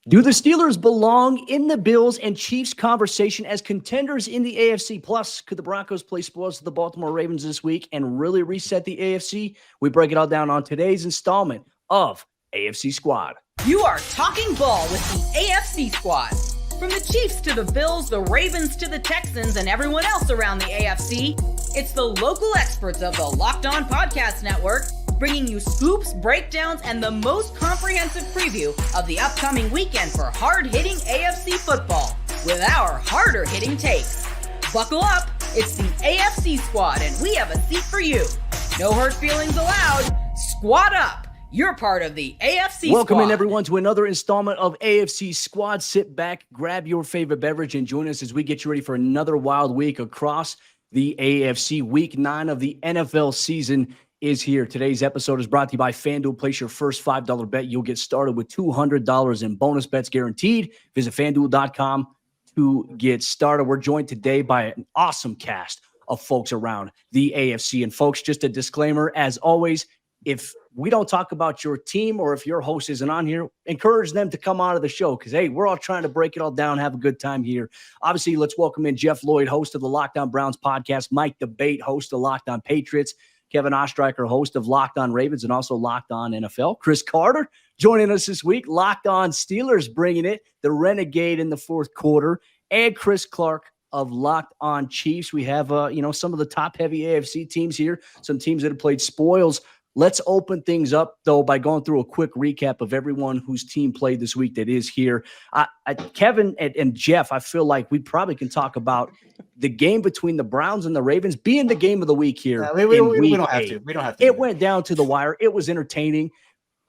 Do the Steelers belong in the Bills and Chiefs conversation as contenders in the AFC? Plus, could the Broncos play spoils to the Baltimore Ravens this week and really reset the AFC? We break it all down on today's installment of AFC Squad. You are talking ball with the AFC Squad. From the Chiefs to the Bills, the Ravens to the Texans, and everyone else around the AFC, it's the local experts of the Locked On Podcast Network, bringing you scoops, breakdowns, and the most comprehensive preview of the upcoming weekend for hard-hitting AFC football with our harder-hitting takes. Buckle up, it's the AFC Squad, and we have a seat for you. No hurt feelings allowed. Squad up. You're part of the AFC Squad. Welcome in, everyone, to another installment of AFC Squad. Sit back, grab your favorite beverage, and join us as we get you ready for another wild week across the AFC. Week 9 of the NFL season is here. Today's episode is brought to you by FanDuel. Place your first $5 bet. You'll get started with $200 in bonus bets guaranteed. Visit FanDuel.com to get started. We're joined today by an awesome cast of folks around the AFC. And folks, just a disclaimer, as always, if we don't talk about your team or if your host isn't on here, encourage them to come out of the show because, hey, we're all trying to break it all down, have a good time here. Obviously, let's welcome in Jeff Lloyd, host of the Locked On Browns podcast, Mike DeBate, host of Locked On Patriots, Kevin Ostreicher, host of Locked On Ravens and also Locked On NFL. Chris Carter joining us this week. Locked On Steelers bringing it, the Renegade in the fourth quarter, and Chris Clark of Locked On Chiefs. We have, some of the top-heavy AFC teams here, some teams that have played spoils. Let's open things up, though, by going through a quick recap of everyone whose team played this week that is here. Kevin and Jeff, I feel like we probably can talk about the game between the Browns and the Ravens being the game of the week here. We don't have to. We don't have to. It went down to the wire. It was entertaining.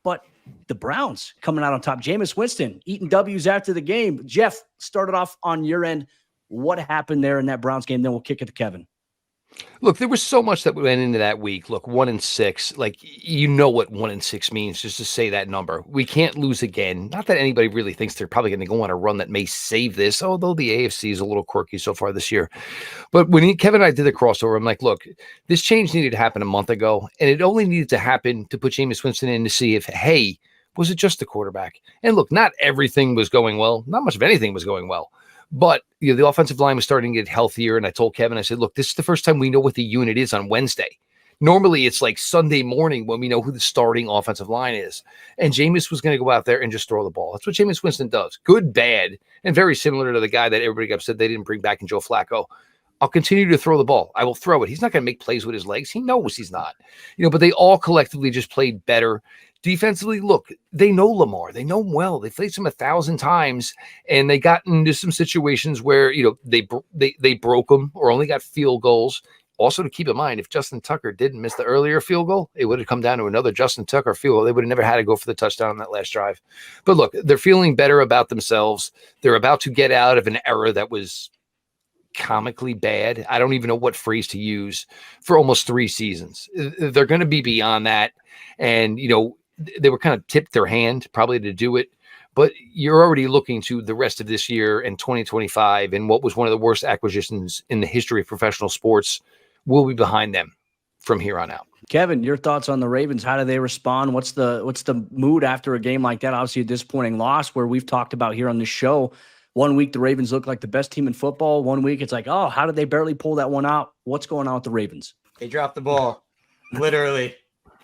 But the Browns coming out on top. Jameis Winston eating W's after the game. Jeff, started off on your end. What happened there in that Browns game? Then we'll kick it to Kevin. Look, there was so much that went into that week. Look, 1-6, like, you know what 1-6 means, just to say that number. We can't lose again. Not that anybody really thinks they're probably going to go on a run that may save this, although the AFC is a little quirky so far this year. But when Kevin and I did the crossover, I'm like, look, this change needed to happen a month ago, and it only needed to happen to put Jameis Winston in to see if, hey, was it just the quarterback? And look, not everything was going well. Not much of anything was going well. But the offensive line was starting to get healthier, and I told Kevin, I said, look, this is the first time we know what the unit is on Wednesday. Normally, it's like Sunday morning when we know who the starting offensive line is. And Jameis was going to go out there and just throw the ball. That's what Jameis Winston does. Good, bad, and very similar to the guy that everybody got upset they didn't bring back in Joe Flacco. I'll continue to throw the ball. I will throw it. He's not going to make plays with his legs. He knows he's not. But they all collectively just played better. Defensively, look, they know Lamar. They know him well. They played him 1,000 times, and they got into some situations where, they broke him or only got field goals. Also, to keep in mind, if Justin Tucker didn't miss the earlier field goal, it would have come down to another Justin Tucker field goal. They would have never had to go for the touchdown on that last drive. But look, they're feeling better about themselves. They're about to get out of an era that was comically bad. I don't even know what phrase to use for almost 3 seasons. They're going to be beyond that. And, they were kind of tipped their hand probably to do it, but you're already looking to the rest of this year and 2025 and what was one of the worst acquisitions in the history of professional sports will be behind them from here on out. Kevin, your thoughts on the Ravens? How do they respond? What's the mood after a game like that? Obviously a disappointing loss where we've talked about here on this show. One week the Ravens look like the best team in football. One week it's like, oh, how did they barely pull that one out? What's going on with the Ravens? They dropped the ball. Literally,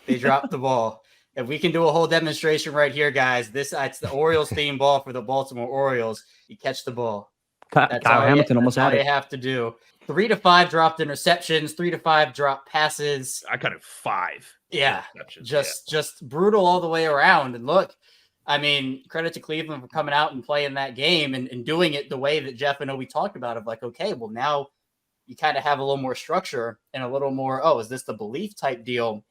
they dropped the ball. If we can do a whole demonstration right here, guys, it's the Orioles theme ball for the Baltimore Orioles. You catch the ball. Kyle Hamilton almost had it. That's all you have to do. 3 to 5 dropped interceptions, 3 to 5 dropped passes. I counted 5. Yeah, just brutal all the way around. And look, I mean, credit to Cleveland for coming out and playing that game and doing it the way that Jeff and we talked about of like, okay, well, now you kind of have a little more structure and a little more, is this the belief type deal?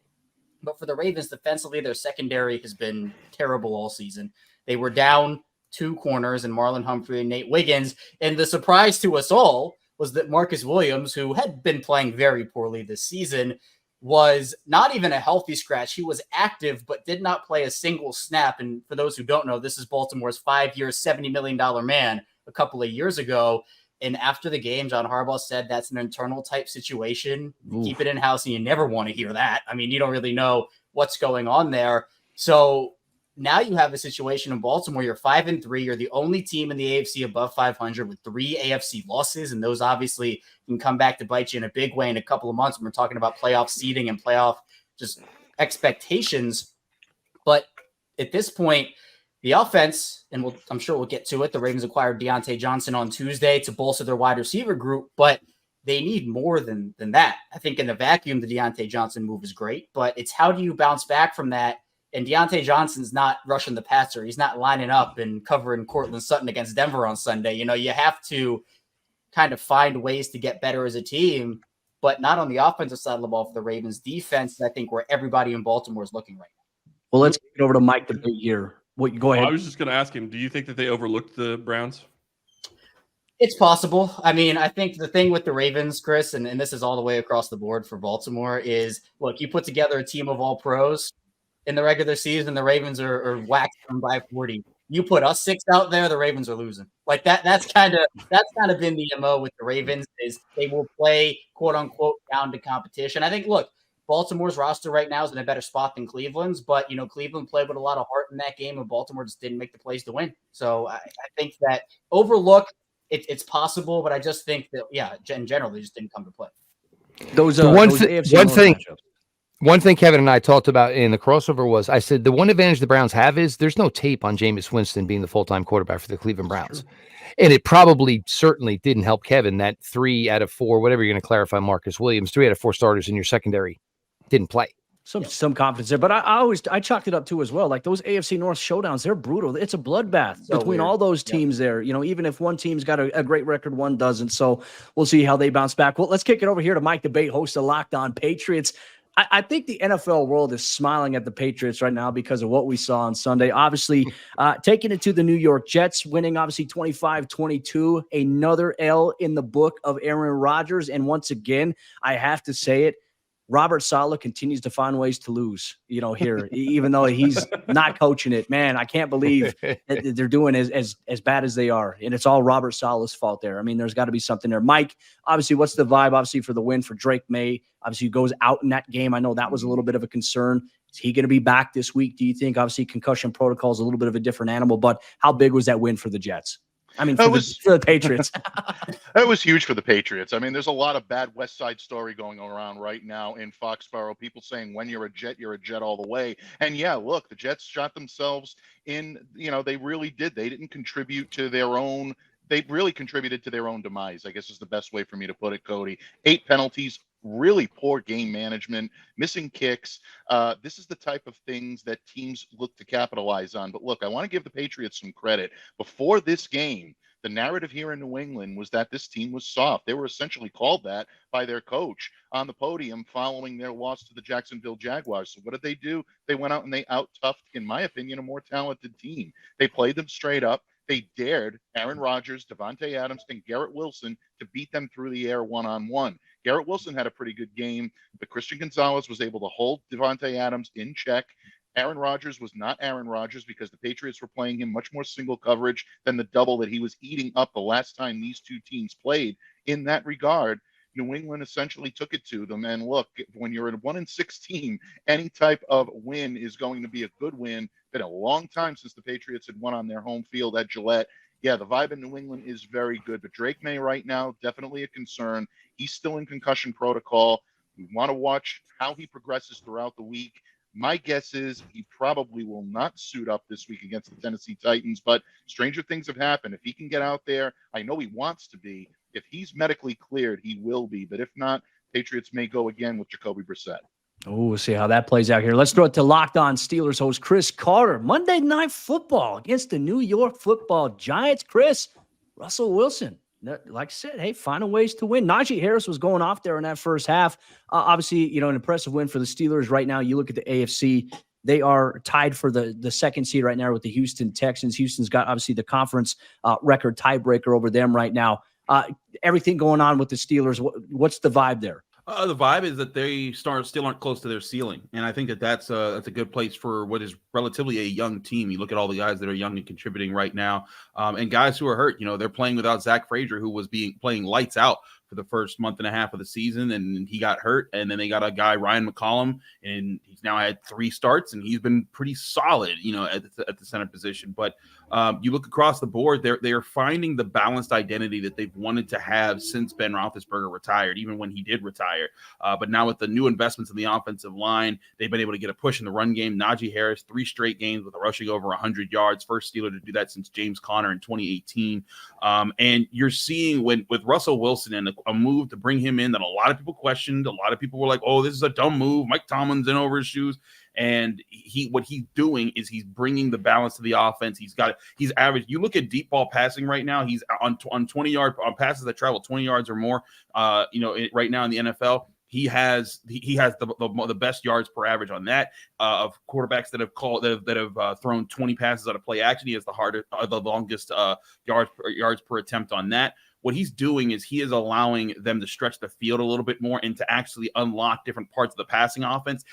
But for the Ravens defensively, their secondary has been terrible all season. They were down 2 corners in Marlon Humphrey and Nate Wiggins. And the surprise to us all was that Marcus Williams, who had been playing very poorly this season, was not even a healthy scratch. He was active, but did not play a single snap. And for those who don't know, this is Baltimore's 5-year, $70 million man a couple of years ago. And after the game, John Harbaugh said that's an internal type situation. Keep it in-house, and you never want to hear that. I mean, you don't really know what's going on there. So now you have a situation in Baltimore. You're 5-3. You're the only team in the AFC above 500 with 3 AFC losses. And those obviously can come back to bite you in a big way in a couple of months when we're talking about playoff seeding and playoff just expectations. But at this point, the offense, and I'm sure we'll get to it, the Ravens acquired Deontay Johnson on Tuesday to bolster their wide receiver group, but they need more than that. I think in the vacuum, the Deontay Johnson move is great, but it's how do you bounce back from that? And Deontay Johnson's not rushing the passer. He's not lining up and covering Cortland Sutton against Denver on Sunday. You have to kind of find ways to get better as a team, but not on the offensive side of the ball for the Ravens. Defense, I think, where everybody in Baltimore is looking right now. Well, let's get over to Mike DeBate here. Go ahead. I was just going to ask him, do you think that they overlooked the Browns? It's possible. I mean, I think the thing with the Ravens, Chris, and this is all the way across the board for Baltimore, is, look, you put together a team of all pros in the regular season, the Ravens are waxing them by 40. You put us 6 out there, the Ravens are losing. Like that's kind of been the MO with the Ravens, is they will play quote unquote down to competition. I think, look, Baltimore's roster right now is in a better spot than Cleveland's, but Cleveland played with a lot of heart in that game, and Baltimore just didn't make the plays to win. So I think that overlook, it's possible, but I just think that in general they just didn't come to play. One thing Kevin and I talked about in the crossover was, I said the one advantage the Browns have is there's no tape on Jameis Winston being the full-time quarterback for the Cleveland Browns. And it certainly didn't help Kevin that 3 out of 4, whatever you're going to clarify, Marcus Williams, 3 out of 4 starters in your secondary didn't play. Some confidence there, but I chalked it up too as well. Like those AFC North showdowns, they're brutal. It's a bloodbath between all those teams there. Even if one team's got a great record, one doesn't. So we'll see how they bounce back. Well, let's kick it over here to Mike DeBate, host of Locked On Patriots. I think the NFL world is smiling at the Patriots right now because of what we saw on Sunday. Obviously, taking it to the New York Jets, winning obviously 25-22, another L in the book of Aaron Rodgers. And once again, I have to say it, Robert Saleh continues to find ways to lose, here, even though he's not coaching it. Man, I can't believe that they're doing as bad as they are. And it's all Robert Saleh's fault there. I mean, there's got to be something there. Mike, obviously, what's the vibe, obviously, for the win for Drake May? Obviously, he goes out in that game. I know that was a little bit of a concern. Is he going to be back this week, do you think? Obviously, concussion protocol is a little bit of a different animal, but how big was that win for the Jets? I mean, for the Patriots. That was huge for the Patriots. I mean, there's a lot of bad West Side Story going around right now in Foxborough. People saying when you're a Jet all the way. And yeah, look, the Jets shot themselves in, they really did. They didn't contribute to their own. They really contributed to their own demise, I guess is the best way for me to put it, Cody. 8 penalties, really poor game management, missing kicks. This is the type of things that teams look to capitalize on. But look, I want to give the Patriots some credit. Before this game, the narrative here in New England was that this team was soft. They were essentially called that by their coach on the podium following their loss to the Jacksonville Jaguars. So what did they do? They went out and they out-toughed, in my opinion, a more talented team. They played them straight up. They dared Aaron Rodgers, Devontae Adams, and Garrett Wilson to beat them through the air one-on-one. Garrett Wilson had a pretty good game, but Christian Gonzalez was able to hold Devontae Adams in check. Aaron Rodgers was not Aaron Rodgers because the Patriots were playing him much more single coverage than the double that he was eating up the last time these two teams played. In that regard, New England essentially took it to them. And look, when you're a 1-6 team, any type of win is going to be a good win. Been a long time since the Patriots had won on their home field at Gillette. Yeah, the vibe in New England is very good, but Drake May right now, definitely a concern. He's still in concussion protocol. We want to watch how he progresses throughout the week. My guess is he probably will not suit up this week against the Tennessee Titans, but stranger things have happened. If he can get out there, I know he wants to be. If he's medically cleared, he will be. But if not, Patriots may go again with Jacoby Brissett. Oh, we'll see how that plays out here. Let's throw it to Locked On Steelers host Chris Carter. Monday Night Football against the New York Football Giants. Chris, Russell Wilson, like I said, hey, finding ways to win. Najee Harris was going off there in that first half. Obviously, an impressive win for the Steelers right now. You look at the AFC, they are tied for the second seed right now with the Houston Texans. Houston's got obviously the conference record tiebreaker over them right now. Everything going on with the Steelers, what's the vibe there? The vibe is that they still aren't close to their ceiling, and I think that's a good place for what is relatively a young team. You look at all the guys that are young and contributing right now, and guys who are hurt. They're playing without Zach Frazier, who was playing lights out for the first month and a half of the season, and he got hurt. And then they got a guy, Ryan McCollum, and he's now had 3 starts, and he's been pretty solid, at the center position. But you look across the board, they are finding the balanced identity that they've wanted to have since Ben Roethlisberger retired, even when he did retire. But now with the new investments in the offensive line, they've been able to get a push in the run game. Najee Harris, 3 straight games with a rushing over 100 yards, first Steeler to do that since James Conner in 2018. And you're seeing with Russell Wilson and a move to bring him in that a lot of people questioned. A lot of people were like, "Oh, this is a dumb move. Mike Tomlin's in over his shoes." And what he's doing is he's bringing the balance to the offense. He's average. You look at deep ball passing right now. He's on 20-yard on passes that travel 20 yards or more. Right now in the NFL, he has the best yards per average on that of quarterbacks that have thrown 20 passes out of play action. He has the longest yards per attempt on that. What he's doing is he is allowing them to stretch the field a little bit more and to actually unlock different parts of the passing offense.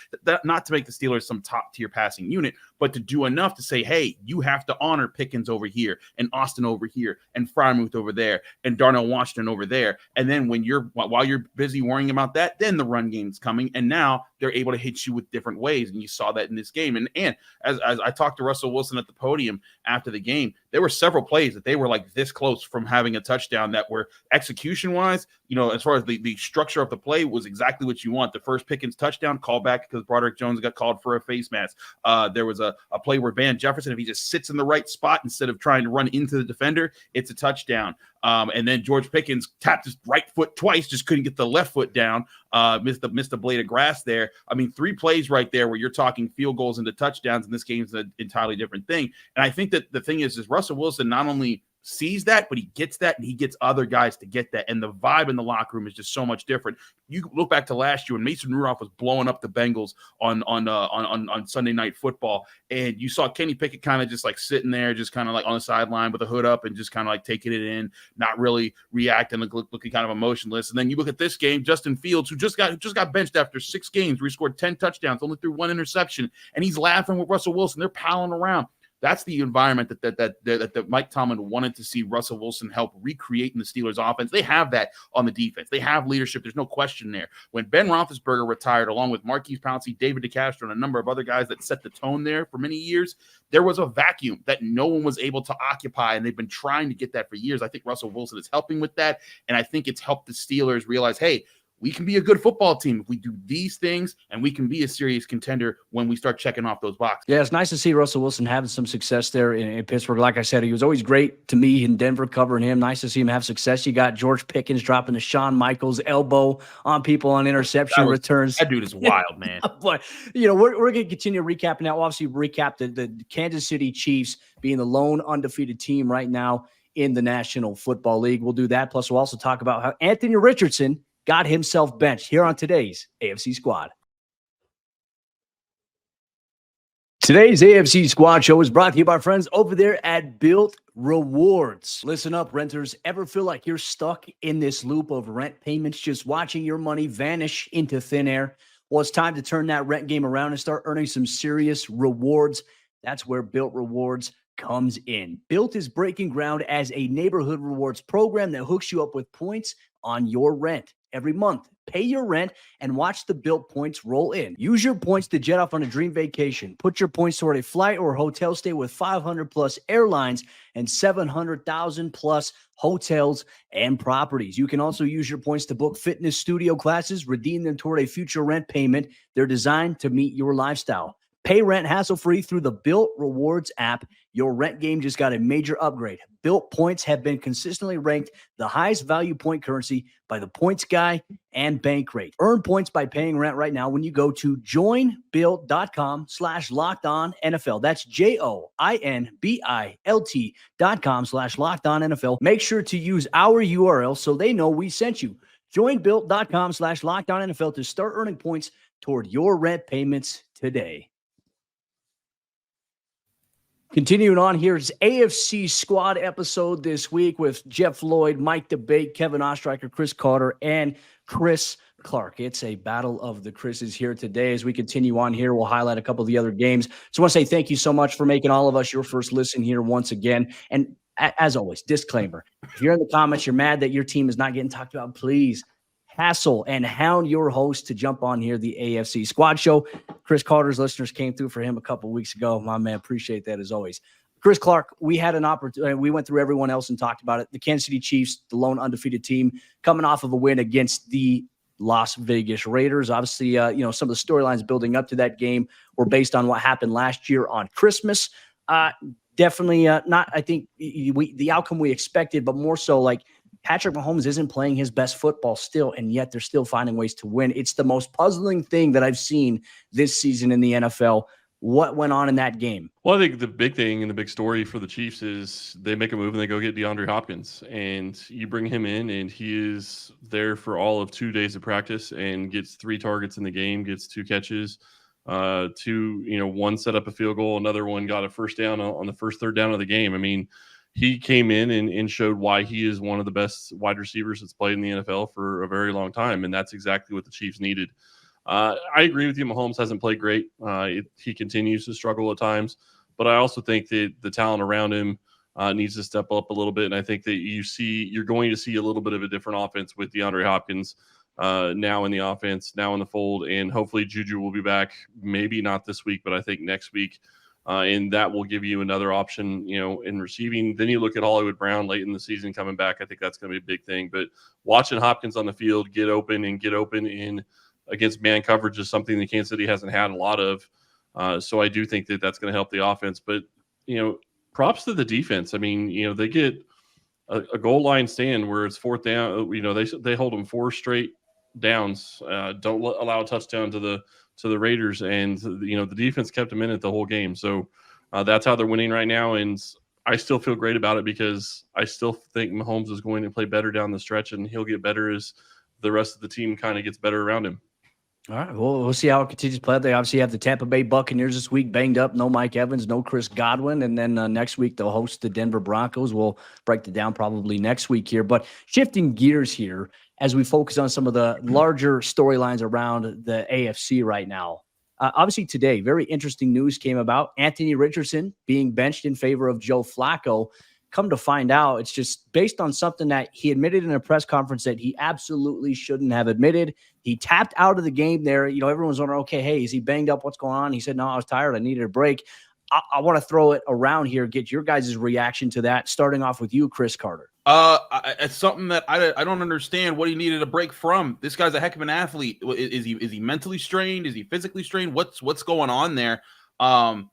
Not to make the Steelers some top-tier passing unit, but to do enough to say, hey, you have to honor Pickens over here and Austin over here and Freiermuth over there and Darnell Washington over there. And then while you're busy worrying about that, then the run game's coming, and now they're able to hit you with different ways. And you saw that in this game. And as I talked to Russell Wilson at the podium after the game, there were several plays that they were like this close from having a touchdown that were execution-wise, as far as the structure of the play was exactly what you want. The first Pickens touchdown, call back because Broderick Jones got called for a face mask. There was a play where Van Jefferson, if he just sits in the right spot instead of trying to run into the defender, it's a touchdown. And then George Pickens tapped his right foot twice, just couldn't get the left foot down, missed a blade of grass there. I mean, 3 plays right there where you're talking field goals into touchdowns, and this game's an entirely different thing. And I think that the thing is Russell Wilson not only sees that, but he gets that, and he gets other guys to get that. And the vibe in the locker room is just so much different. You look back to last year when Mason Rudolph was blowing up the Bengals on Sunday Night Football, and you saw Kenny Pickett kind of just like sitting there, just kind of like on the sideline with a hood up and just kind of like taking it in, not really reacting, looking kind of emotionless. And then you look at this game, Justin Fields, who just got benched after 6 games, where he scored 10 touchdowns, only threw 1 interception, and he's laughing with Russell Wilson. They're palling around. That's the environment that Mike Tomlin wanted to see Russell Wilson help recreate in the Steelers offense. They have that on the defense. They have leadership. There's no question there. When Ben Roethlisberger retired, along with Marquise Pouncey, David DeCastro, and a number of other guys that set the tone there for many years, there was a vacuum that no one was able to occupy, and they've been trying to get that for years. I think Russell Wilson is helping with that, and I think it's helped the Steelers realize, hey, we can be a good football team if we do these things, and we can be a serious contender when we start checking off those boxes. Yeah, it's nice to see Russell Wilson having some success there in Pittsburgh. Like I said, he was always great to me in Denver covering him. Nice to see him have success. You got George Pickens dropping the Shawn Michaels elbow on people on interception returns. That dude is wild, man. But, we're going to continue recapping that. We'll obviously recap the Kansas City Chiefs being the lone undefeated team right now in the National Football League. We'll do that. Plus, we'll also talk about how Anthony Richardson got himself benched here on today's AFC Squad. Today's AFC Squad show is brought to you by our friends over there at Bilt Rewards. Listen up, renters. Ever feel like you're stuck in this loop of rent payments, just watching your money vanish into thin air? Well, it's time to turn that rent game around and start earning some serious rewards. That's where Bilt Rewards comes in. Bilt is breaking ground as a neighborhood rewards program that hooks you up with points on your rent. Every month, pay your rent and watch the Bilt points roll in. Use your points to jet off on a dream vacation. Put your points toward a flight or hotel stay with 500 plus airlines and 700,000 plus hotels and properties. You can also use your points to book fitness studio classes, redeem them toward a future rent payment. They're designed to meet your lifestyle. Pay rent hassle-free through the Bilt Rewards app. Your rent game just got a major upgrade. Bilt points have been consistently ranked the highest value point currency by the Points Guy and Bankrate. Earn points by paying rent right now when you go to joinbilt.com/lockedonnfl. That's JOINBILT.com/lockedonnfl. Make sure to use our URL so they know we sent you. Joinbilt.com/lockedonnfl to start earning points toward your rent payments today. Continuing on, here's AFC Squad episode this week with Jeff Lloyd, Mike DeBate, Kevin Ostreicher, Chris Carter, and Chris Clark. It's a battle of the Chris's here today. As we continue on here, we'll highlight a couple of the other games. So I want to say thank you so much for making all of us your first listen here once again. And As always, disclaimer. If you're in the comments, you're mad that your team is not getting talked about, please hassle and hound your host to jump on here, the AFC Squad Show. Chris Carter's listeners came through for him a couple of weeks ago. My man, appreciate that as always. Chris Clark, we had an opportunity. We went through everyone else and talked about it. The Kansas City Chiefs, the lone undefeated team, coming off of a win against the Las Vegas Raiders. Obviously, some of the storylines building up to that game were based on what happened last year on Christmas. Definitely not, I think, the outcome we expected, but more so like Patrick Mahomes isn't playing his best football still, and yet they're still finding ways to win. It's the most puzzling thing that I've seen this season in the NFL. What went on in that game? Well, I think the big thing and the big story for the Chiefs is they make a move and they go get DeAndre Hopkins, and you bring him in, and he is there for all of 2 days of practice and gets 3 targets in the game, gets 2 catches, one set up a field goal, another one got a first down on the first third down of the game. I mean, he came in and showed why he is one of the best wide receivers that's played in the NFL for a very long time, and that's exactly what the Chiefs needed. I agree with you. Mahomes hasn't played great. He continues to struggle at times, but I also think that the talent around him needs to step up a little bit, and I think that you're going to see a little bit of a different offense with DeAndre Hopkins now in the offense, now in the fold, and hopefully Juju will be back. Maybe not this week, but I think next week. And that will give you another option, in receiving. Then you look at Hollywood Brown late in the season coming back. I think that's going to be a big thing. But watching Hopkins on the field get open in against man coverage is something that Kansas City hasn't had a lot of. So I do think that that's going to help the offense. But, props to the defense. I mean, they get a goal line stand where it's 4th down. They hold them 4 straight downs. Don't allow a touchdown to the Raiders, and the defense kept them in it the whole game. So that's how they're winning right now, and I still feel great about it because I still think Mahomes is going to play better down the stretch, and he'll get better as the rest of the team kind of gets better around him. All right, well, we'll see how it continues to play. They obviously have the Tampa Bay Buccaneers this week, banged up. No Mike Evans, no Chris Godwin. And then next week, they'll host the Denver Broncos. We'll break it down probably next week here. But shifting gears here as we focus on some of the larger storylines around the AFC right now. Obviously today, very interesting news came about. Anthony Richardson being benched in favor of Joe Flacco. Come to find out, it's just based on something that he admitted in a press conference that he absolutely shouldn't have admitted. He tapped out of the game there. Everyone's wondering, okay, hey, is he banged up? What's going on? He said, no, I was tired. I needed a break. I want to throw it around here, get your guys' reaction to that, starting off with you, Chris Carter. It's something that I don't understand what he needed a break from. This guy's a heck of an athlete. Is he mentally strained? Is he physically strained? What's going on there? I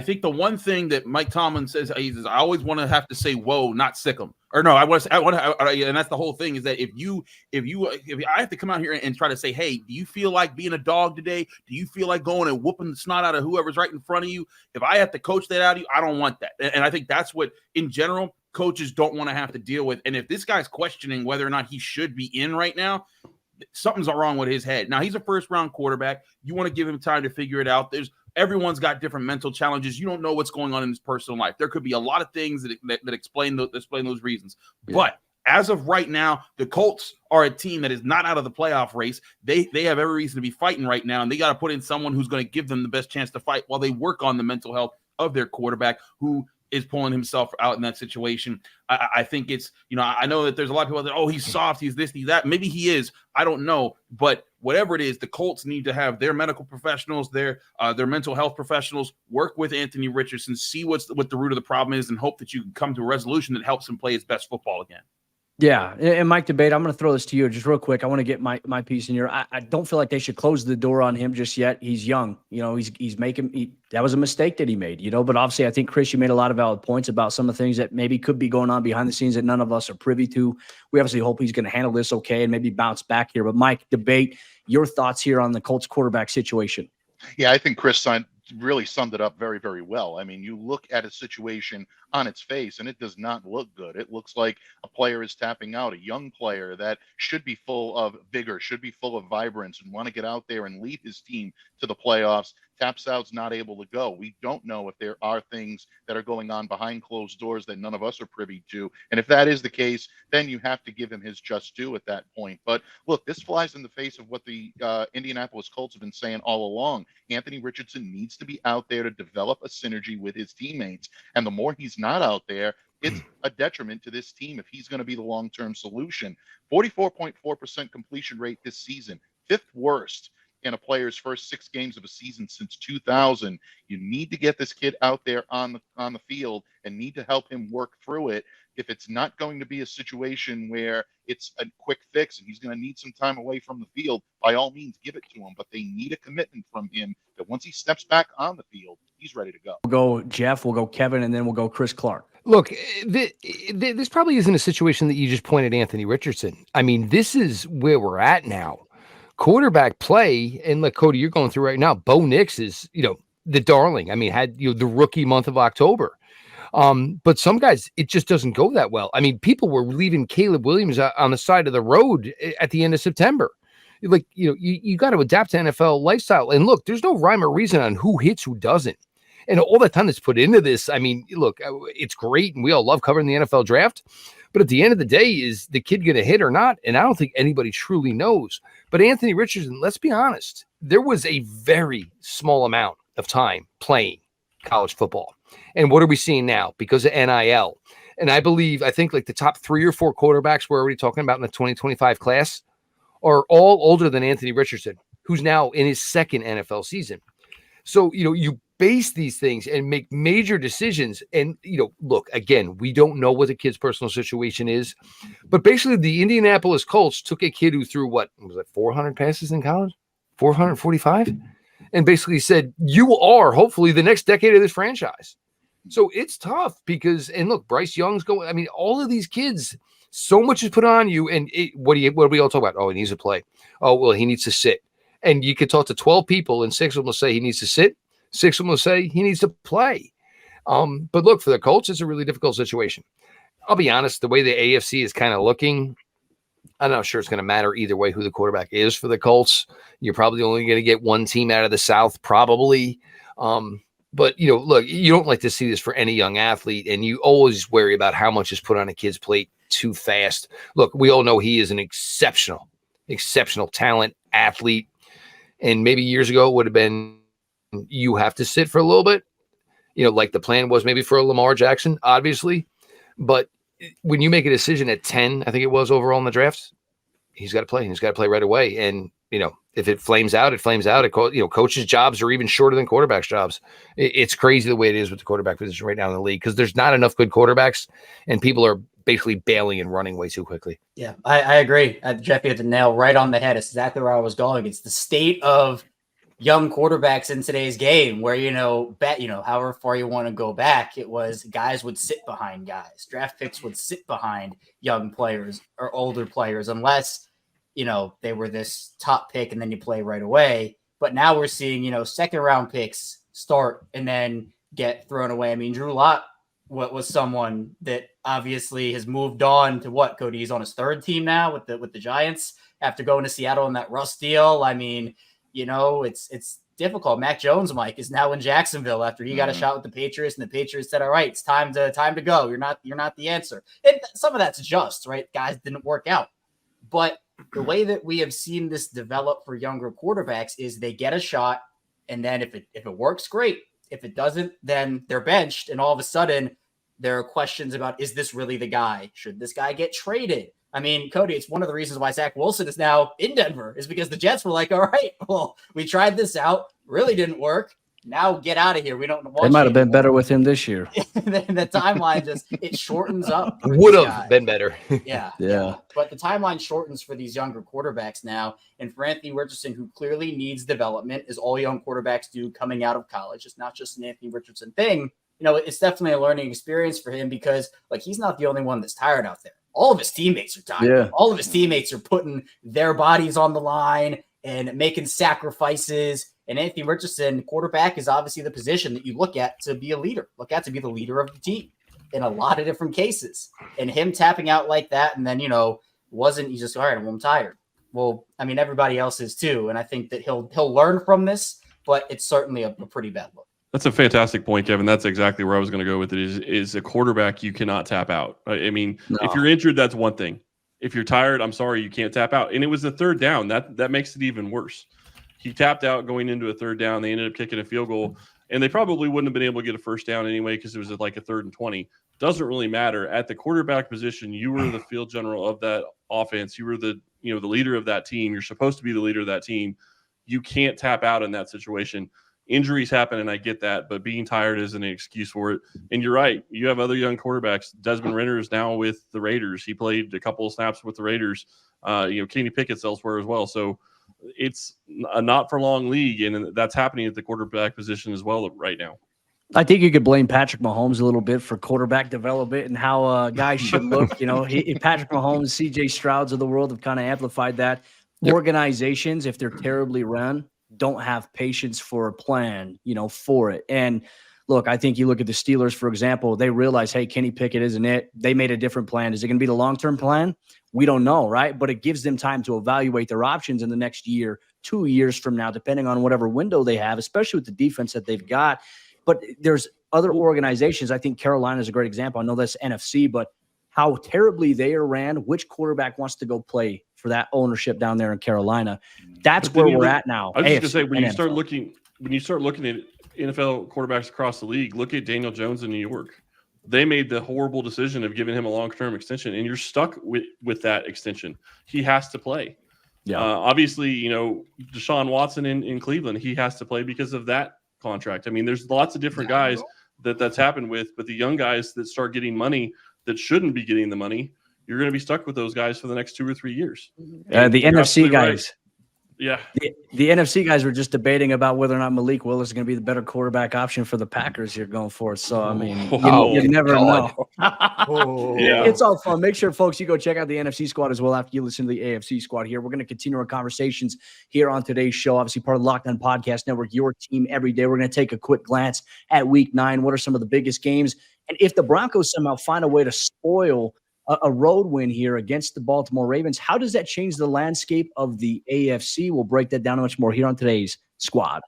think the one thing that Mike Tomlin says is I always want to have to say, whoa, not sick him. Or no, I want to, and that's the whole thing is that if I have to come out here and try to say, hey, do you feel like being a dog today? Do you feel like going and whooping the snot out of whoever's right in front of you? If I have to coach that out of you, I don't want that. And I think that's what, in general, coaches don't want to have to deal with. And if this guy's questioning whether or not he should be in right now, something's wrong with his head. Now, he's a first-round quarterback. You want to give him time to figure it out. Everyone's got different mental challenges. You don't know what's going on in his personal life. There could be a lot of things that explain those reasons. Yeah. But as of right now, the Colts are a team that is not out of the playoff race. They have every reason to be fighting right now, and they got to put in someone who's going to give them the best chance to fight while they work on the mental health of their quarterback, who is pulling himself out in that situation. I think it's, I know that there's a lot of people that, oh, he's soft, he's this, he's that. Maybe he is. I don't know. But whatever it is, the Colts need to have their medical professionals, their mental health professionals work with Anthony Richardson, see what the root of the problem is, and hope that you can come to a resolution that helps him play his best football again. Yeah, and Mike Debate, I'm going to throw this to you just real quick. I want to get my piece in here. I don't feel like they should close the door on him just yet. He's young. He's making that was a mistake that he made, but obviously I think, Chris, you made a lot of valid points about some of the things that maybe could be going on behind the scenes that none of us are privy to. We obviously hope he's going to handle this okay and maybe bounce back here. But Mike Debate, your thoughts here on the Colts quarterback situation. Yeah, I think Chris really summed it up very, very well. I mean, you look at a situation on its face and it does not look good. It looks like a player is tapping out, a young player that should be full of vigor, should be full of vibrance and want to get out there and lead his team to the playoffs. Tapsou's not able to go. We don't know if there are things that are going on behind closed doors that none of us are privy to. And if that is the case, then you have to give him his just due at that point. But look, this flies in the face of what the Indianapolis Colts have been saying all along. Anthony Richardson needs to be out there to develop a synergy with his teammates. And the more he's not out there, it's a detriment to this team if he's going to be the long-term solution. 44.4% completion rate this season, 5th worst in a player's first 6 games of a season since 2000. You need to get this kid out there on the field and need to help him work through it. If it's not going to be a situation where it's a quick fix and he's going to need some time away from the field, by all means, give it to him. But they need a commitment from him that once he steps back on the field, he's ready to go. We'll go Jeff, we'll go Kevin, and then we'll go Chris Clark. Look, this probably isn't a situation that you just pointed Anthony Richardson. I mean, this is where we're at now. Quarterback play, and like Cody, you're going through right now. Bo Nix is, the darling. I mean, had the rookie month of October. But some guys, it just doesn't go that well. I mean, people were leaving Caleb Williams on the side of the road at the end of September. Like, you got to adapt to NFL lifestyle. And look, there's no rhyme or reason on who hits, who doesn't. And all the time that's put into this, I mean, look, it's great, and we all love covering the NFL draft. But at the end of the day, is the kid going to hit or not? And I don't think anybody truly knows. But Anthony Richardson, let's be honest, there was a very small amount of time playing college football. And what are we seeing now? Because of NIL. And I think like the top 3 or 4 quarterbacks we're already talking about in the 2025 class are all older than Anthony Richardson, who's now in his 2nd NFL season. So, you base these things and make major decisions. And, look, again, we don't know what the kid's personal situation is. But basically, the Indianapolis Colts took a kid who threw, 400 passes in college? 445? And basically said, you are hopefully the next decade of this franchise. So it's tough because, and look, Bryce Young's going, I mean, all of these kids, so much is put on you. And what do we all talk about? Oh, he needs to play. Oh, well, he needs to sit. And you could talk to 12 people and 6 of them will say he needs to sit. 6 of them will say he needs to play. But look, for the Colts, it's a really difficult situation. I'll be honest, the way the AFC is kind of looking, I'm not sure it's going to matter either way who the quarterback is for the Colts. You're probably only going to get one team out of the South, probably. But, look, you don't like to see this for any young athlete, and you always worry about how much is put on a kid's plate too fast. Look, we all know he is an exceptional talent, athlete. And maybe years ago it would have been you have to sit for a little bit, like the plan was maybe for a Lamar Jackson, obviously. But when you make a decision at 10, I think it was overall in the drafts, he's got to play. He's got to play right away. And, if it flames out, it flames out. Coaches' jobs are even shorter than quarterbacks' jobs. It's crazy the way it is with the quarterback position right now in the league because there's not enough good quarterbacks and people are basically bailing and running way too quickly. Yeah, I agree. Jeff, you hit the nail right on the head. It's exactly where I was going. It's the state of young quarterbacks in today's game where, however far you want to go back, it was guys would sit behind guys. Draft picks would sit behind young players or older players unless, they were this top pick and then you play right away. But now we're seeing, 2nd round picks start and then get thrown away. I mean, Drew Lock was someone that obviously has moved on to what, Cody? He's on his 3rd team now with the Giants after going to Seattle in that Russ deal. I mean, it's difficult. Mac Jones, Mike, is now in Jacksonville after he got a shot with the Patriots, and the Patriots said, "All right, it's time to go. You're not the answer." And some of that's just right. Guys didn't work out, but the way that we have seen this develop for younger quarterbacks is they get a shot, and then if it works, great. If it doesn't, then they're benched, and all of a sudden there are questions about, is this really the guy? Should this guy get traded? I mean, Cody, it's one of the reasons why Zach Wilson is now in Denver is because the Jets were like, all right, well, we tried this out, really didn't work. Now get out of here. We don't want They might have been better with him this year. The timeline it shortens up. Would have been better. Yeah. But the timeline shortens for these younger quarterbacks now. And for Anthony Richardson, who clearly needs development, as all young quarterbacks do coming out of college. It's not just an Anthony Richardson thing. It's definitely a learning experience for him because he's not the only one that's tired out there. All of his teammates are tired. Yeah. All of his teammates are putting their bodies on the line and making sacrifices. And Anthony Richardson, quarterback, is obviously the position that you look at to be a leader, to be the leader of the team in a lot of different cases. And him tapping out like that and then, he's just, all right, I'm tired. Well, I mean, everybody else is too. And I think that he'll learn from this. but it's certainly a pretty bad look. That's a fantastic point, Kevin. That's exactly where I was going to go with it. Is a quarterback you cannot tap out. I mean, if you're injured, that's one thing. If you're tired, I'm sorry, you can't tap out. And it was the third down. That makes it even worse. He tapped out going into a third down. They ended up kicking a field goal, and they probably wouldn't have been able to get a first down anyway because it was like a 3rd and 20. Doesn't really matter. At the quarterback position, you were the field general of that offense. You were the leader of that team. You're supposed to be the leader of that team. You can't tap out in that situation. Injuries happen, and I get that, but being tired isn't an excuse for it. And you're right. You have other young quarterbacks. Desmond Ridder is now with the Raiders. He played a couple of snaps with the Raiders. Kenny Pickett's elsewhere as well. So it's a not-for-long league, and that's happening at the quarterback position as well right now. I think you could blame Patrick Mahomes a little bit for quarterback development and how guys should look. Patrick Mahomes, C.J. Strouds of the world have kind of amplified that. Yep. Organizations, if they're terribly run, don't have patience for a plan, for it. And look, I think you look at the Steelers, for example, they realize, hey, Kenny Pickett isn't it. They made a different plan. Is it going to be the long-term plan? We don't know, right? But it gives them time to evaluate their options in the next year, 2 years from now, depending on whatever window they have, especially with the defense that they've got. But there's other organizations. I think Carolina is a great example. I know that's NFC, but how terribly they are ran, which quarterback wants to go play for that ownership down there in Carolina? That's where we're at now. I was just going to say, when you start looking at NFL quarterbacks across the league, look at Daniel Jones in New York. They made the horrible decision of giving him a long-term extension, and you're stuck with that extension. He has to play. Yeah. Obviously, Deshaun Watson in Cleveland, he has to play because of that contract. I mean, there's lots of different guys that's happened with, but the young guys that start getting money that shouldn't be getting the money, you're going to be stuck with those guys for the next 2 or 3 years. The NFC guys. Right. Yeah. The NFC guys were just debating about whether or not Malik Willis is going to be the better quarterback option for the Packers here going forward. So, I mean, you never know. Yeah. It's all fun. Make sure, folks, you go check out the NFC squad as well after you listen to the AFC squad here. We're going to continue our conversations here on today's show. Obviously, part of the Locked On Podcast Network, your team every day. We're going to take a quick glance at Week 9. What are some of the biggest games? And if the Broncos somehow find a way to spoil a road win here against the Baltimore Ravens, how does that change the landscape of the AFC? We'll break that down much more here on today's squad.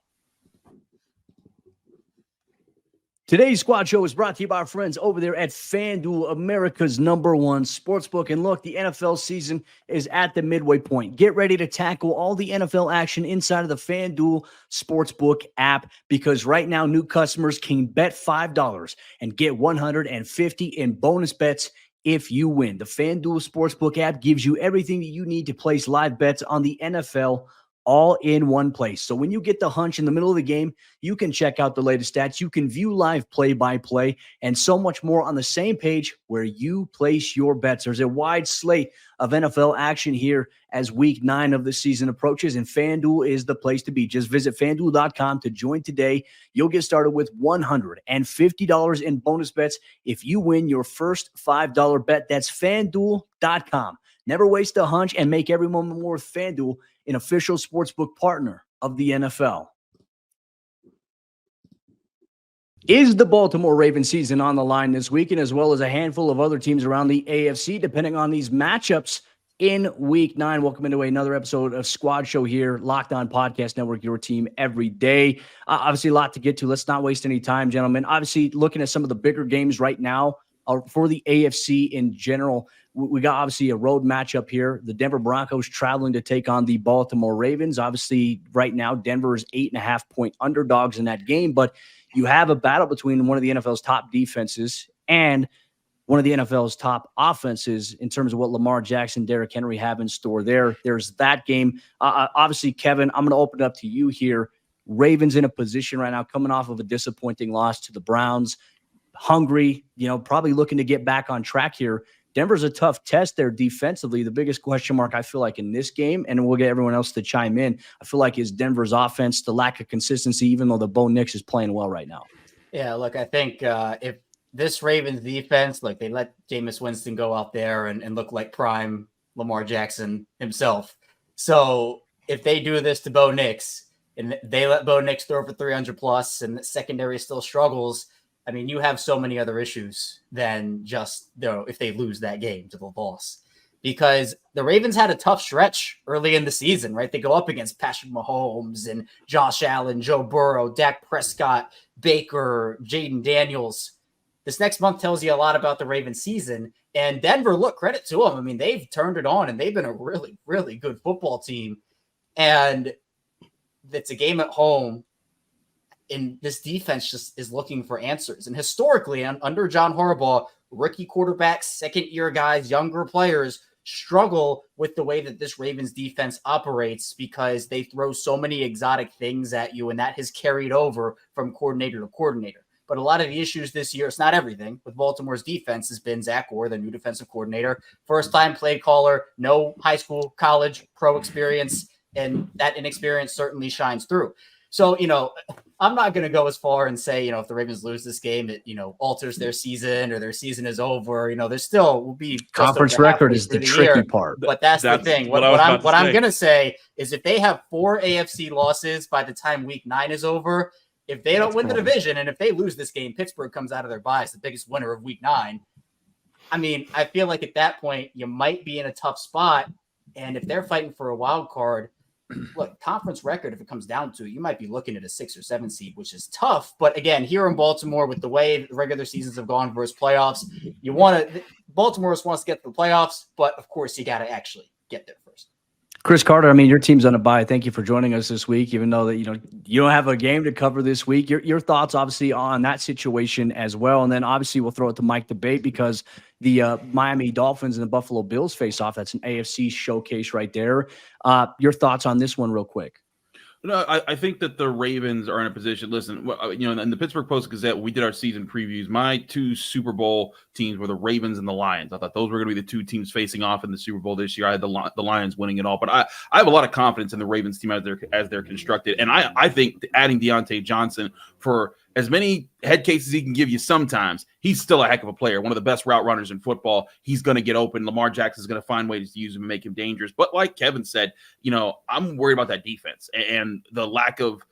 Today's squad show is brought to you by our friends over there at FanDuel, America's #1 sportsbook. And look, the NFL season is at the midway point. Get ready to tackle all the NFL action inside of the FanDuel Sportsbook app, because right now new customers can bet $5 and get $150 in bonus bets if you win. The FanDuel Sportsbook app gives you everything that you need to place live bets on the NFL all in one place. So when you get the hunch in the middle of the game, you can check out the latest stats. You can view live play-by-play and so much more on the same page where you place your bets. There's a wide slate of NFL action here as Week 9 of the season approaches, and FanDuel is the place to be. Just visit FanDuel.com to join today. You'll get started with $150 in bonus bets if you win your first $5 bet. That's FanDuel.com. Never waste a hunch and make every moment more with FanDuel, an official sportsbook partner of the NFL. Is the Baltimore Ravens season on the line this weekend, as well as a handful of other teams around the AFC, depending on these matchups in Week 9? Welcome into another episode of Squad Show here, Locked On Podcast Network, your team every day. Obviously, a lot to get to. Let's not waste any time, gentlemen. Obviously, looking at some of the bigger games right now for the AFC in general, we got obviously a road matchup here. The Denver Broncos traveling to take on the Baltimore Ravens. Obviously, right now, Denver is 8.5-point underdogs in that game, but you have a battle between one of the NFL's top defenses and one of the NFL's top offenses in terms of what Lamar Jackson, Derrick Henry have in store there. There's that game. Obviously, Kevin, I'm going to open it up to you here. Ravens in a position right now coming off of a disappointing loss to the Browns. Hungry, probably looking to get back on track here. Denver's a tough test there defensively. The biggest question mark I feel like in this game, and we'll get everyone else to chime in, I feel like is Denver's offense, the lack of consistency, even though the Bo Nix is playing well right now. Yeah, look, I think if this Ravens defense, like they let Jameis Winston go out there and look like prime Lamar Jackson himself. So if they do this to Bo Nix and they let Bo Nix throw for 300 plus and the secondary still struggles, I mean, you have so many other issues than just if they lose that game to the loss, because the Ravens had a tough stretch early in the season, right? They go up against Patrick Mahomes and Josh Allen, Joe Burrow, Dak Prescott, Baker, Jaden Daniels. This next month tells you a lot about the Ravens season. And Denver, look, credit to them. I mean, they've turned it on and they've been a really, really good football team. And it's a game at home. And this defense just is looking for answers. And historically, under John Harbaugh, rookie quarterbacks, second-year guys, younger players struggle with the way that this Ravens defense operates because they throw so many exotic things at you, and that has carried over from coordinator to coordinator. But a lot of the issues this year, it's not everything, with Baltimore's defense has been Zach Orr, the new defensive coordinator, first-time play caller, no high school, college, pro experience, and that inexperience certainly shines through. So, I'm not going to go as far and say, if the Ravens lose this game, it, alters their season or their season is over. There still will be conference record is the tricky part. But that's the thing. What I'm going to say is if they have 4 AFC losses by the time week 9 is over, if they don't win the division and if they lose this game, Pittsburgh comes out of their bye as the biggest winner of week 9. I mean, I feel like at that point you might be in a tough spot. And if they're fighting for a wild card, look, conference record, if it comes down to it, you might be looking at a 6 or 7 seed, which is tough. But again, here in Baltimore, with the way the regular seasons have gone versus playoffs, Baltimore just wants to get to the playoffs, but of course you got to actually get there first. Chris Carter, I mean, your team's on a bye. Thank you for joining us this week, even though that you don't have a game to cover this week. Your thoughts, obviously, on that situation as well, and then obviously we'll throw it to Mike Debate because the Miami Dolphins and the Buffalo Bills face off. That's an AFC showcase right there. Your thoughts on this one, real quick? No, I think that the Ravens are in a position. Listen, in the Pittsburgh Post-Gazette, we did our season previews. My 2 Super Bowl teams were the Ravens and the Lions. I thought those were going to be the 2 teams facing off in the Super Bowl this year. I had the Lions winning it all, but I have a lot of confidence in the Ravens team as they're constructed. And I think adding Deontay Johnson, for as many head cases he can give you sometimes, he's still a heck of a player, one of the best route runners in football. He's going to get open. Lamar Jackson is going to find ways to use him and make him dangerous. But like Kevin said, I'm worried about that defense and the lack of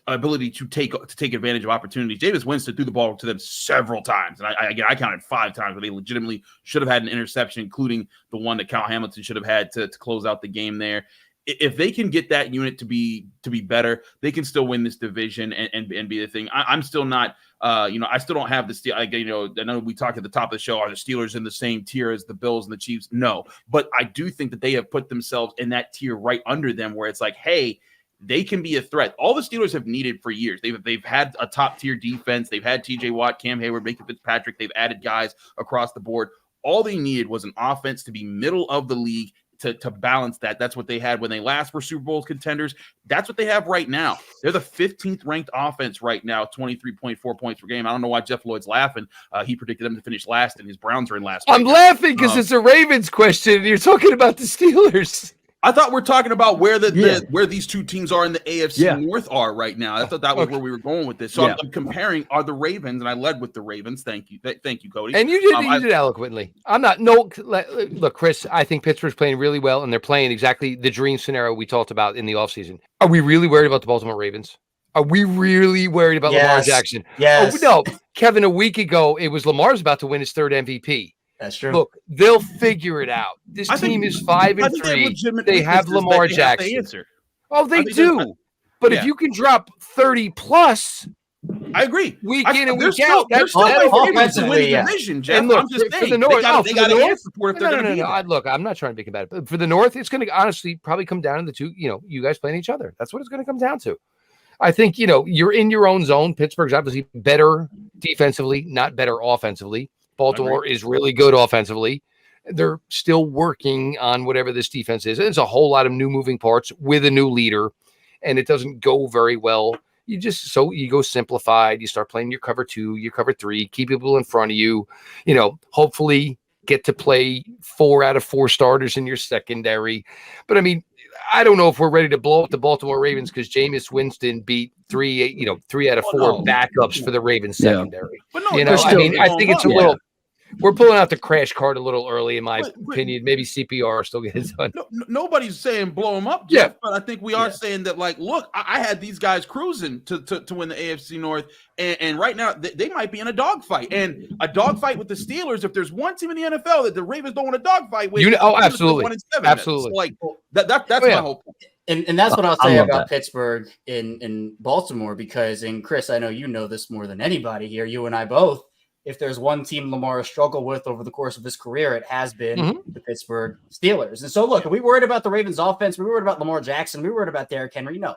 ability to take advantage of opportunities. Jameis Winston threw the ball to them several times. And I counted 5 times where they legitimately should have had an interception, including the one that Kyle Hamilton should have had to close out the game there. If they can get that unit to be better, they can still win this division and be the thing. I'm still not, I still don't have the Steel. I know we talked at the top of the show. Are the Steelers in the same tier as the Bills and the Chiefs? No, but I do think that they have put themselves in that tier right under them, where it's like, hey, they can be a threat. All the Steelers have needed for years. They've had a top tier defense. They've had T.J. Watt, Cam Hayward, Baker Fitzpatrick. They've added guys across the board. All they needed was an offense to be middle of the league. To balance that. That's what they had when they last were Super Bowl contenders. That's what they have right now. They're the 15th ranked offense right now, 23.4 points per game. I don't know why Jeff Lloyd's laughing. He predicted them to finish last, and his Browns are in last. I'm laughing because it's a Ravens question, and you're talking about the Steelers. I thought we're talking about where where these 2 teams are in the AFC North are right now. I thought that was where we were going with this. So I'm comparing are the Ravens, and I led with the Ravens. Thank you, Cody. And you did eloquently. I'm not look, Chris. I think Pittsburgh's playing really well, and they're playing exactly the dream scenario we talked about in the offseason. Are we really worried about the Baltimore Ravens? Are we really worried about Lamar Jackson? Yes. Oh, no, Kevin. A week ago, it was Lamar's about to win his 3rd MVP. That's true. Look, they'll figure it out. This team is 5-3. They have Lamar Jackson. Oh, they do. But if you can drop 30 plus, I agree. Week in and week out, that's offensively, division, Jeff. And look, I'm just for the North, they got to answer for if they're going to be. Look, I'm not trying to be combative. But for the North, it's going to honestly probably come down to the 2. You guys playing each other. That's what it's going to come down to. I think you're in your own zone. Pittsburgh's obviously better defensively, not better offensively. Baltimore is really good offensively. They're still working on whatever this defense is. There's a whole lot of new moving parts with a new leader, and it doesn't go very well. You go simplified. You start playing your cover 2, your cover 3, keep people in front of you. Hopefully get to play 4 out of 4 starters in your secondary. But I mean, I don't know if we're ready to blow up the Baltimore Ravens because Jameis Winston beat 3 out of 4 backups for the Ravens secondary. But no, I think it's a little. We're pulling out the crash card a little early, in my But- opinion. Maybe CPR still get it done. Nobody's saying blow them up, Yeah. Jeff, but I think we are saying that, like, look, I had these guys cruising to win the AFC North, and right now they might be in a dogfight. And a dogfight with the Steelers, if there's one team in the NFL that the Ravens don't want a dogfight with, absolutely. 1-7. Absolutely. So, like, that's my whole point. And that's what I'll I say love about that. Pittsburgh in Baltimore, because, and Chris, I know you know this more than anybody here, you and I both. If there's one team Lamar has struggled with over the course of his career, it has been the Pittsburgh Steelers. And so, look, are we worried about the Ravens offense? Are we worried about Lamar Jackson? Are we worried about Derrick Henry? No,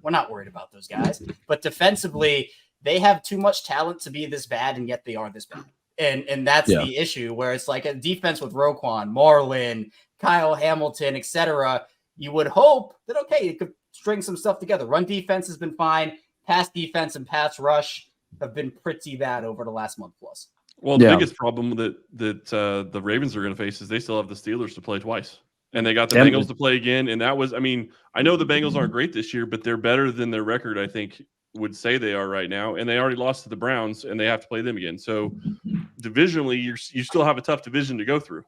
we're not worried about those guys. But defensively, they have too much talent to be this bad, and yet they are this bad. And that's the issue, where it's like a defense with Roquan, Marlin, Kyle Hamilton, etc. You would hope that, okay, you could string some stuff together. Run defense has been fine. Pass defense and pass rush have been pretty bad over the last month plus. Well, the biggest problem that the Ravens are going to face is they still have the Steelers to play twice. And they got the Bengals to play again. And that was, I mean, I know the Bengals aren't great this year, but they're better than their record, I think, would say they are right now. And they already lost to the Browns, and they have to play them again. So divisionally, you still have a tough division to go through.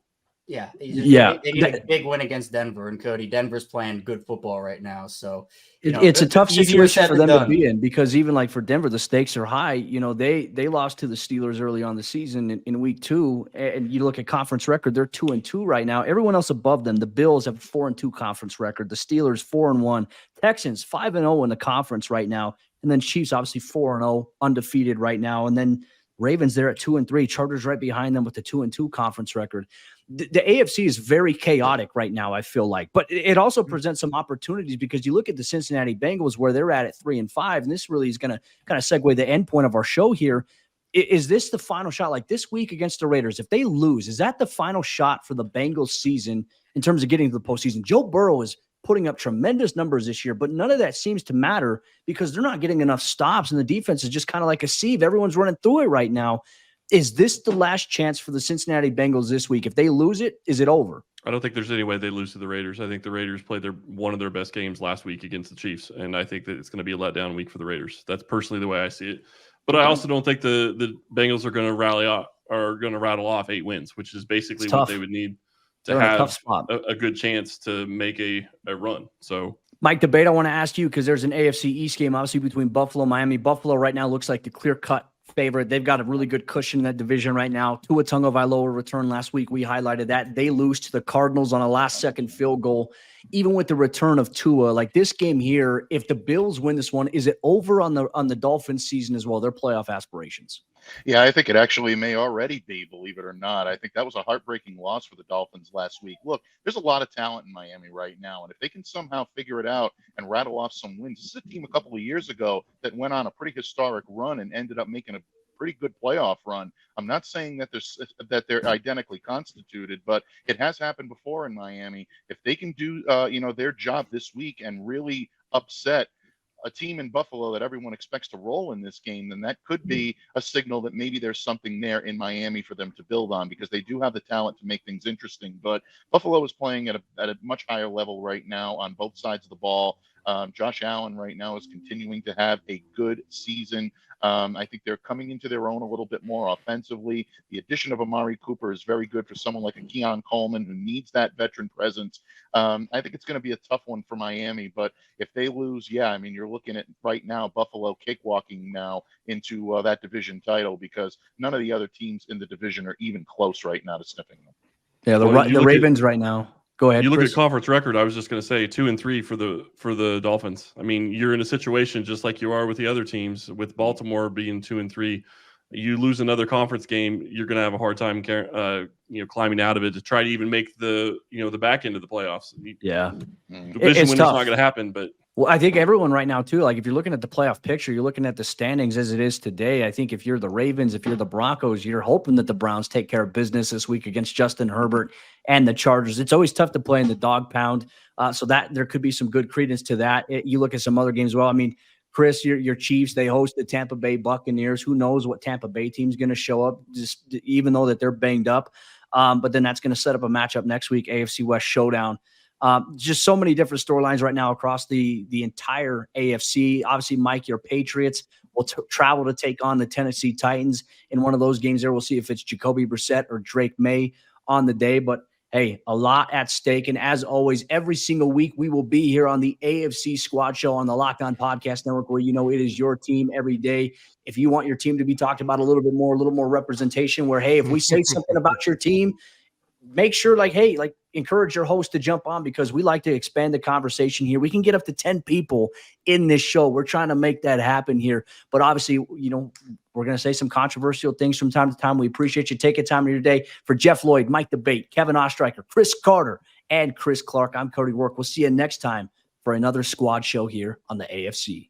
Yeah. They need a big win against Denver. And Cody, Denver's playing good football right now. So it's a tough easier situation said for than them to done. be in, because even like for Denver, the stakes are high. You know, they lost to the Steelers early on the season in week 2, and you look at conference record, they're 2-2 right now. Everyone else above them, the Bills have a 4-2 conference record, the Steelers 4-1, Texans 5-0 in the conference right now, and then Chiefs obviously 4-0 undefeated right now, and then Ravens there at 2-3, Chargers right behind them with the 2-2 conference record. The AFC is very chaotic right now, I feel like, but it also presents some opportunities, because you look at the Cincinnati Bengals where they're at 3-5, and this really is going to kind of segue the end point of our show here. Is this the final shot? Like this week against the Raiders, if they lose, is that the final shot for the Bengals season in terms of getting to the postseason? Joe Burrow is putting up tremendous numbers this year, but none of that seems to matter because they're not getting enough stops, and the defense is just kind of like a sieve. Everyone's running through it right now. Is this the last chance for the Cincinnati Bengals this week? If they lose it, is it over? I don't think there's any way they lose to the Raiders. I think the Raiders played one of their best games last week against the Chiefs, and I think that it's going to be a letdown week for the Raiders. That's personally the way I see it. But I also don't think the Bengals are going to rattle off 8 wins, which is basically what they would need to have a good chance to make a run. So, Mike, debate I want to ask you, because there's an AFC East game obviously between Buffalo and Miami. Buffalo right now looks like the clear-cut favorite. They've got a really good cushion in that division right now. Tua Tagovailoa return last week. We highlighted that. They lose to the Cardinals on a last-second field goal. Even with the return of Tua, like this game here, if the Bills win this one, is it over on the Dolphins season as well, their playoff aspirations? Yeah, I think it actually may already be, believe it or not. I think that was a heartbreaking loss for the Dolphins last week. Look, there's a lot of talent in Miami right now, and if they can somehow figure it out and rattle off some wins, this is a team a couple of years ago that went on a pretty historic run and ended up making a pretty good playoff run. I'm not saying that they're identically constituted, but it has happened before in Miami. If they can do their job this week and really upset a team in Buffalo that everyone expects to roll in this game, then that could be a signal that maybe there's something there in Miami for them to build on, because they do have the talent to make things interesting. But Buffalo is playing at a much higher level right now on both sides of the ball. Josh Allen right now is continuing to have a good season. I think they're coming into their own a little bit more offensively. The addition of Amari Cooper is very good for someone like a Keon Coleman who needs that veteran presence. I think it's going to be a tough one for Miami, but if they lose, you're looking at right now Buffalo cakewalking now into that division title, because none of the other teams in the division are even close right now to sniffing them. Yeah, the Ravens right now. Go ahead. You look Chris. at conference record. I was just going to say 2-3 for the Dolphins. I mean, you're in a situation just like you are with the other teams. With Baltimore being 2-3, you lose another conference game, you're going to have a hard time, climbing out of it to try to even make the back end of the playoffs. Yeah, division winner's not going to happen, but. Well, I think everyone right now, too, like if you're looking at the playoff picture, you're looking at the standings as it is today. I think if you're the Ravens, if you're the Broncos, you're hoping that the Browns take care of business this week against Justin Herbert and the Chargers. It's always tough to play in the dog pound, so that there could be some good credence to that. You look at some other games as well. I mean, Chris, your Chiefs, they host the Tampa Bay Buccaneers. Who knows what Tampa Bay team's going to show up, just even though that they're banged up. But then that's going to set up a matchup next week, AFC West showdown. Just so many different storylines right now across the entire AFC. Obviously, Mike, your Patriots will travel to take on the Tennessee Titans in one of those games there. We'll see if it's Jacoby Brissett or Drake May on the day. But, hey, a lot at stake. And as always, every single week we will be here on the AFC Squad Show on the Locked On Podcast Network, where it is your team every day. If you want your team to be talked about a little more representation, where, hey, if we say something about your team, make sure, encourage your host to jump on, because we like to expand the conversation here. We can get up to 10 people in this show. We're trying to make that happen here. But obviously, we're going to say some controversial things from time to time. We appreciate you taking time of your day. For Jeff Lloyd, Mike DeBate, Kevin Ostreicher, Chris Carter, and Chris Clark, I'm Cody Work. We'll see you next time for another Squad Show here on the AFC.